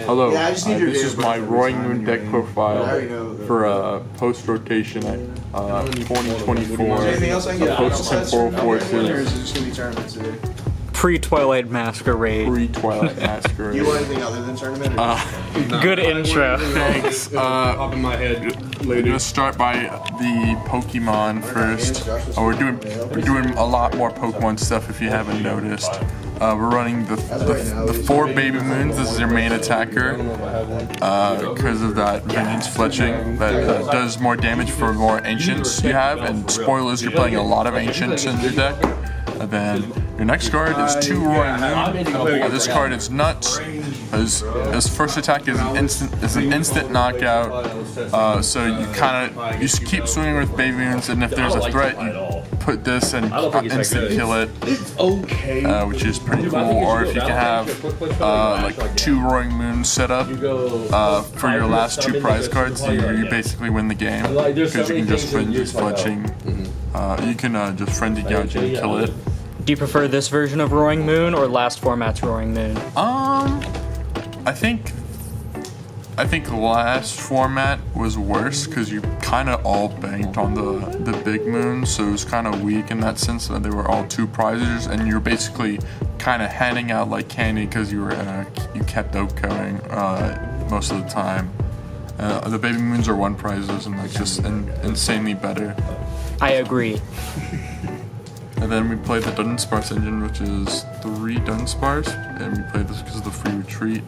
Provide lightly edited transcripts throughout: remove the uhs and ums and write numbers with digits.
Hello, this is my Roaring Moon deck profile for post-rotation at 2024 post-temporal forces. Pre-Twilight Masquerade. Pre-Twilight Masquerade. Do you want anything other than tournament? Good intro. Thanks. Pop in my head. We're gonna start by the Pokemon first. We're doing a lot more Pokemon stuff if you haven't noticed. We're running the 4 Baby Moons. This is your main attacker because of that Vengeance Fletching that does more damage for more Ancients you have. And spoilers, you're playing a lot of Ancients in your deck. And then your next card is 2 Roaring Moon. This card is nuts. His first attack is an instant knockout. So you just keep swinging with Baby Moons, and if there's a threat, you put this and instant kill it, which is pretty cool. Or if you can have like 2 Roaring Moons set up for your last 2 prize cards, you basically win the game because you can just Frenzy Fletching. You can just Frenzy Gouge and kill it. Do you prefer this version of Roaring Moon or last format's Roaring Moon? I think last format was worse because you kind of all banked on the big moon, so it was kind of weak in that sense that they were all 2 prizes, and you're basically kind of handing out like candy because you kept outgoing most of the time. The baby moons are 1 prizes and like just insanely better. I agree. And then we play the Dudunsparce engine, which is 3 Dudunsparce, and we play this because of the free retreat.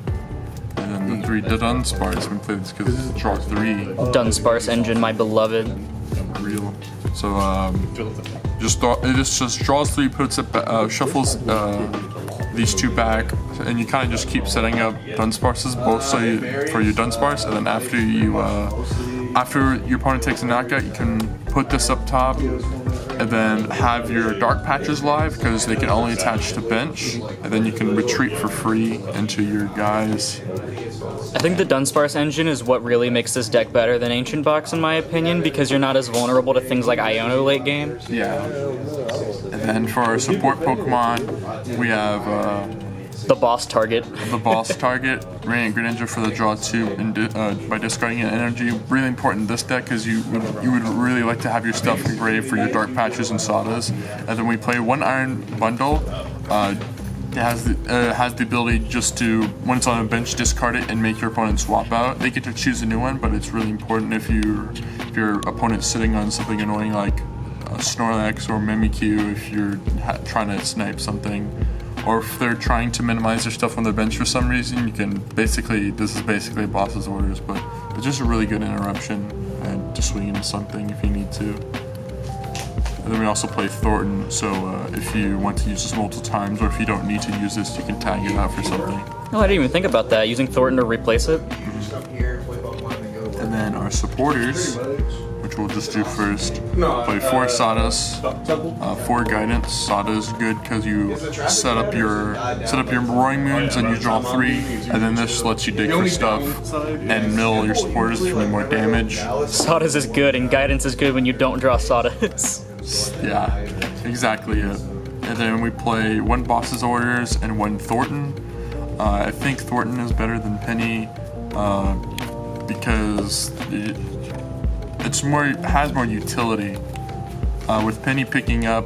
And then the 3 Dudunsparce, we play this because it's draw 3. Dudunsparce engine, my beloved. Real. So it just draws 3, puts it shuffles these 2 back, and you kind of just keep setting up Dudunsparces both for your Dudunsparce, and then after your opponent takes a knockout, you can put this up top, and then have your Dark Patches live because they can only attach to bench, and then you can retreat for free into your guys. I think the Dudunsparce engine is what really makes this deck better than Ancient Box in my opinion, because you're not as vulnerable to things like Iono late game. Yeah. And then for our support Pokemon, we have the boss target. The boss target, Radiant Greninja for the draw 2 by discarding an energy. Really important in this deck because you would really like to have your stuff engraved for your Dark Patches and Sadas. And then we play 1 Iron Bundle. It has the ability just to, when it's on a bench, discard it and make your opponent swap out. They get to choose a new one, but it's really important if your opponent's sitting on something annoying like Snorlax or Mimikyu, if you're trying to snipe something. Or if they're trying to minimize their stuff on their bench for some reason, you can this is basically boss's orders, but it's just a really good interruption and to swing into something if you need to. And then we also play Thornton, so if you want to use this multiple times, or if you don't need to use this, you can tag it out for something. Oh, I didn't even think about that, using Thornton to replace it. And then our supporters, which we'll just do first, play 4 Sadas, 4 Guidance. Sada is good because you set up your Roaring Moons and you draw 3, and then this lets you dig for stuff and mill your supporters for more damage. Sadas is good, and Guidance is good when you don't draw Sadas. Yeah, exactly it. And then we play 1 Boss's Orders and 1 Thornton. I think Thornton is better than Penny because it has more utility. With Penny picking up,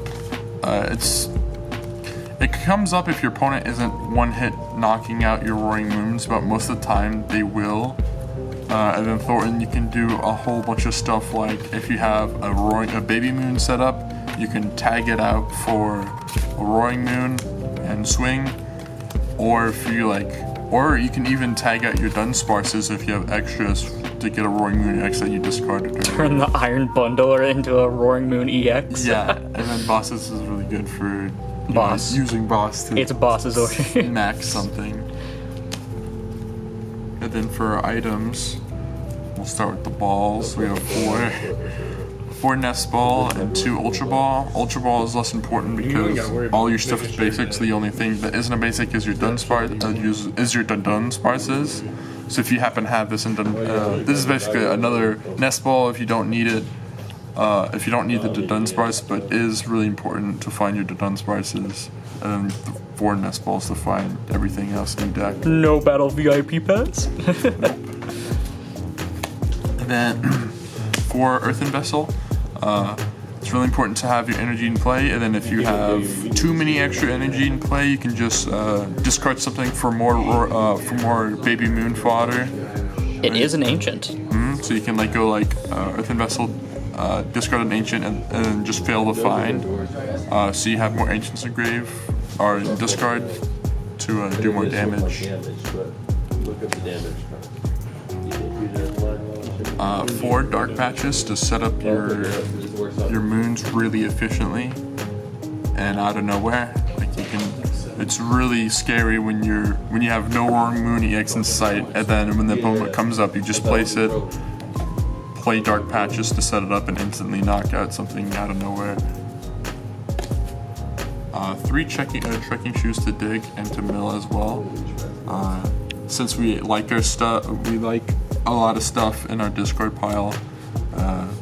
it comes up if your opponent isn't 1-hit knocking out your Roaring Moons, but most of the time they will. And then Thornton, you can do a whole bunch of stuff, like if you have a Baby Moon set up, you can tag it out for a Roaring Moon and swing, or you can even tag out your Dudunsparces if you have extras to get a Roaring Moon EX that you discarded. Turn the Iron Bundler into a Roaring Moon EX. Yeah, and then Bosses is really good for Boss. Using Boss to It's Boss's order. max something. And then for our items, we'll start with the balls. We have 4 Nest Ball and 2 Ultra Ball. Ultra Ball is less important because all your stuff is basic, so the only thing that isn't a basic is your Dudunsparces. So if you happen to have this this is basically another Nest Ball if you don't need it. If you don't need the Dudunsparce, but it is really important to find your Dudunsparces. and then 4 nest balls to find everything else in your deck. No battle VIP pads. And then for Earthen Vessel, it's really important to have your energy in play, and then if you have too many extra energy in play, you can just discard something for more Baby Moon fodder. It is an ancient. So you can like go like Earthen Vessel, discard an ancient, and then just fail to find. So you have more ancients in grave or discard to do more damage. 4 dark patches to set up your moons really efficiently and out of nowhere. Like you can, it's really scary when you have no Roaring Moon EX in sight, and then when the opponent comes up, you just place it, play dark patches to set it up, and instantly knock out something out of nowhere. 3 trekking shoes to dig and to mill as well. Since we like our stuff, we like a lot of stuff in our discard pile.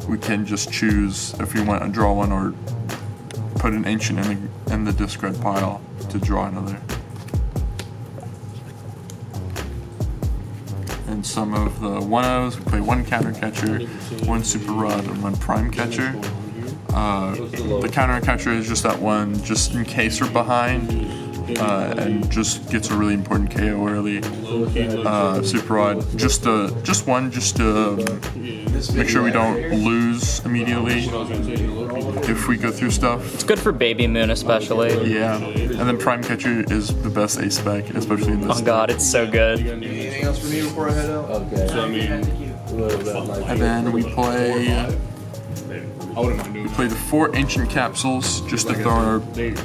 We can just choose if we want to draw one or put an ancient in the discard pile to draw another. And some of the 1-0s, we play 1 counter catcher, 1 super rod, and 1 prime catcher. The counter catcher is just that one, just in case we're behind, and just gets a really important KO early. Super rod, just one, just to make sure we don't lose immediately if we go through stuff. It's good for Baby Moon especially. Yeah, and then prime catcher is the best ace spec, especially in this. Oh god, it's so good. Anything else for me before I head out? Okay. So, And then we play the 4 ancient capsules just to throw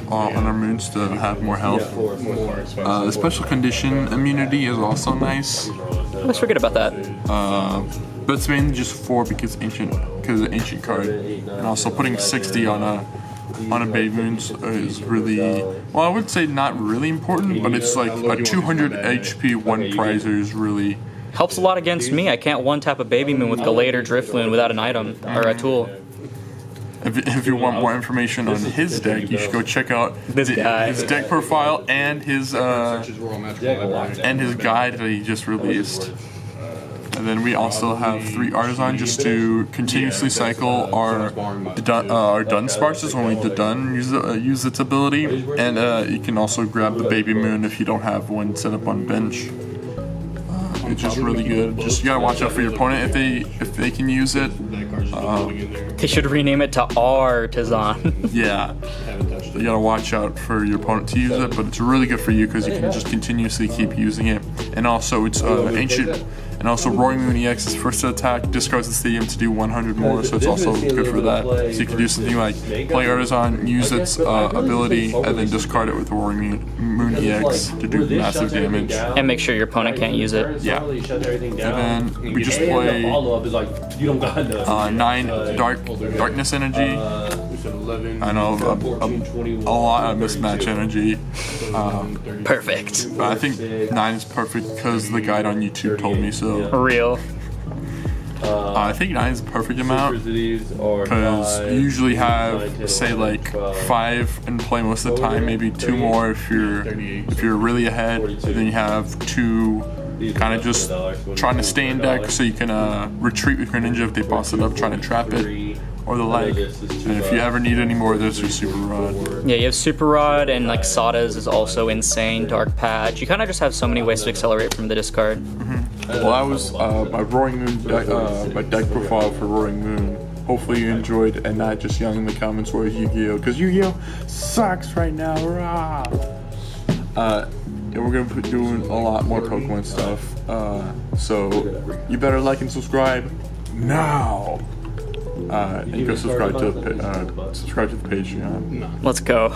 on our moons to have more health. The special condition immunity is also nice. Let's forget about that. But it's mainly just 4 because of the ancient card, and also putting 60 on a Baby Moon is really, well, I would say not really important, but it's like a 200 HP 1 prizer is really Helps a lot against me. I can't one-tap a Baby Moon with Gallade or Driftloon without an item or a tool. If you want more information on his deck, you should go check out This guy. his deck profile and his guide that he just released. And then we also have 3 Artisan just to continuously cycle our Dudunsparces when we use its ability, and you can also grab the Baby Moon if you don't have one set up on bench. It's just really good. Just you gotta watch out for your opponent if they can use it. They should rename it to Artisan. Yeah, you gotta watch out for your opponent to use it, but it's really good for you because you can just continuously keep using it. And also it's ancient, and also Roaring Moon EX's first attack discards the stadium to do 100 more, so it's also good for that. So you can do something like play Artisan, use its ability, and then discard it with Roaring Moon EX to do massive damage. And make sure your opponent can't use it. Yeah. And then we just play 9 darkness energy. I know a lot of mismatch energy. Perfect. But I think 9 is perfect because the guide on YouTube told me so. Real. I think 9 is the perfect amount because you usually have, say, like 5 in play most of the time, maybe 2 more if you're really ahead. Then you have 2 kind of just trying to stay in deck so you can retreat with your ninja if they boss it up trying to trap it, or the like. And if you ever need any more, there's your Super Rod. Yeah, you have Super Rod, and like Sada's is also insane. Dark Patch. You kind of just have so many ways to accelerate from the discard. Well, that was my Roaring Moon my deck profile for Roaring Moon. Hopefully you enjoyed and not just yelling in the comments where Yu-Gi-Oh! Because Yu-Gi-Oh! Sucks right now, rah! And we're going to be doing a lot more Pokemon stuff, so you better like and subscribe now! And go subscribe to the Patreon. Let's go.